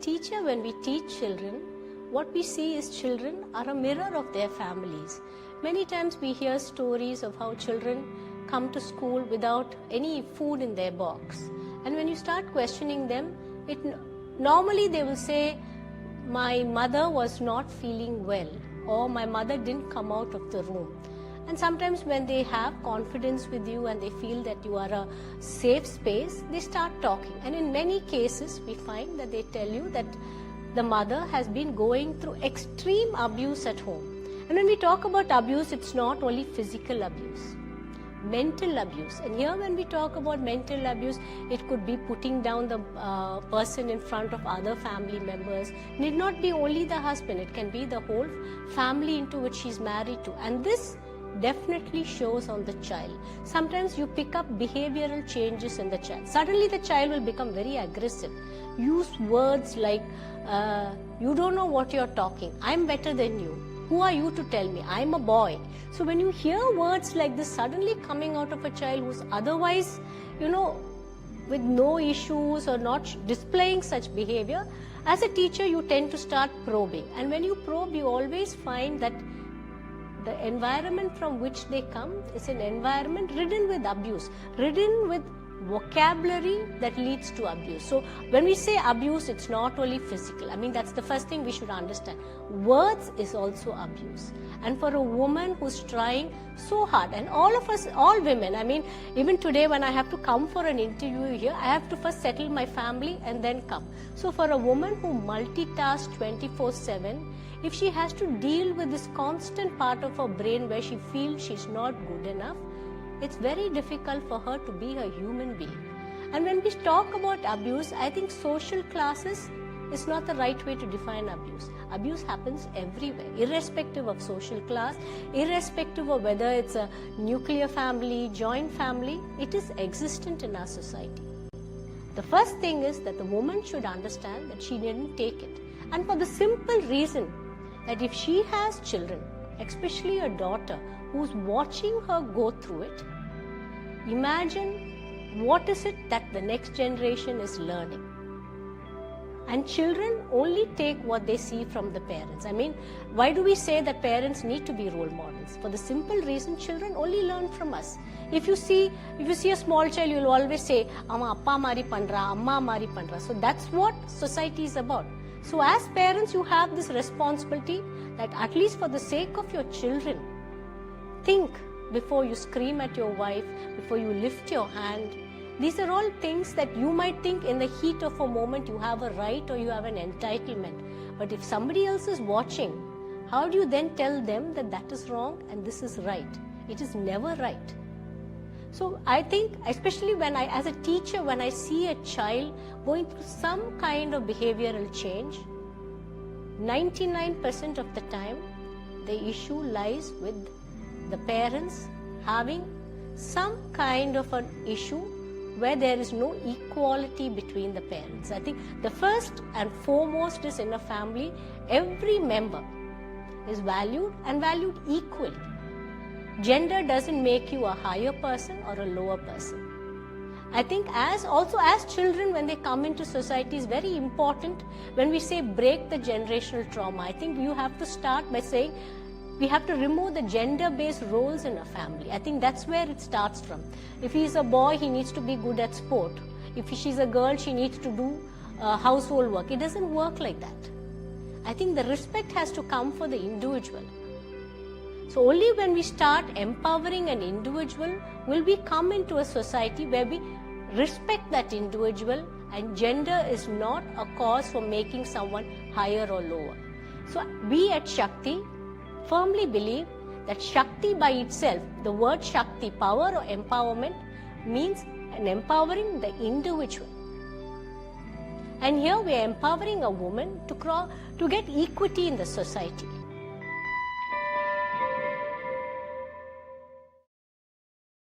teacher, when we teach children, what we see is children are a mirror of their families. Many times we hear stories of how children come to school without any food in their box. And when you start questioning them, normally they will say, my mother was not feeling well, or my mother didn't come out of the room. And sometimes when they have confidence with you and they feel that you are a safe space, they start talking. And in many cases, we find that they tell you that the mother has been going through extreme abuse at home. And when we talk about abuse, it's not only physical abuse, mental abuse. And here when we talk about mental abuse, it could be putting down the person in front of other family members. It need not be only the husband, it can be the whole family into which she's married to. And this definitely shows on the child. Sometimes you pick up behavioral changes in the child. Suddenly the child will become very aggressive. Use words like, you don't know what you're talking. I'm better than you. Who are you to tell me? I'm a boy. So when you hear words like this suddenly coming out of a child who's otherwise, with no issues or not displaying such behavior, as a teacher you tend to start probing. And when you probe, you always find that the environment from which they come is an environment ridden with abuse, ridden with vocabulary that leads to abuse. So when we say abuse, it's not only physical. I mean, that's the first thing we should understand. Words is also abuse. And for a woman who's trying so hard, and all of us, all women, I mean, even today when I have to come for an interview here, I have to first settle my family and then come. So for a woman who multitasks 24/7, if she has to deal with this constant part of her brain where she feels she's not good enough, it's very difficult for her to be a human being. And when we talk about abuse, I think social classes is not the right way to define abuse. Abuse happens everywhere, irrespective of social class, irrespective of whether it's a nuclear family, joint family, it is existent in our society. The first thing is that the woman should understand that she didn't take it. And for the simple reason that if she has children, especially a daughter, who's watching her go through it, imagine what is it that the next generation is learning. And children only take what they see from the parents. I mean, why do we say that parents need to be role models? For the simple reason, children only learn from us. If you see a small child, you'll always say, "Amma appa mari pandra, amma mari pandra." So that's what society is about. So as parents, you have this responsibility that at least for the sake of your children, think before you scream at your wife, before you lift your hand. These are all things that you might think in the heat of a moment you have a right or you have an entitlement. But if somebody else is watching, how do you then tell them that that is wrong and this is right? It is never right. So I think, especially as a teacher, when I see a child going through some kind of behavioral change, 99% of the time, the issue lies with the parents having some kind of an issue where there is no equality between the parents. I think the first and foremost is in a family, every member is valued and valued equally. Gender doesn't make you a higher person or a lower person. I think as children, when they come into society, is very important when we say break the generational trauma. I think you have to start by saying we have to remove the gender-based roles in a family. I think that's where it starts from. If he's a boy, he needs to be good at sport. If she's a girl, she needs to do household work. It doesn't work like that. I think the respect has to come for the individual. So only when we start empowering an individual will we come into a society where we respect that individual, and gender is not a cause for making someone higher or lower. So we at Shakti firmly believe that Shakti by itself, the word Shakti, power or empowerment, means empowering the individual. And here we are empowering a woman to get equity in the society.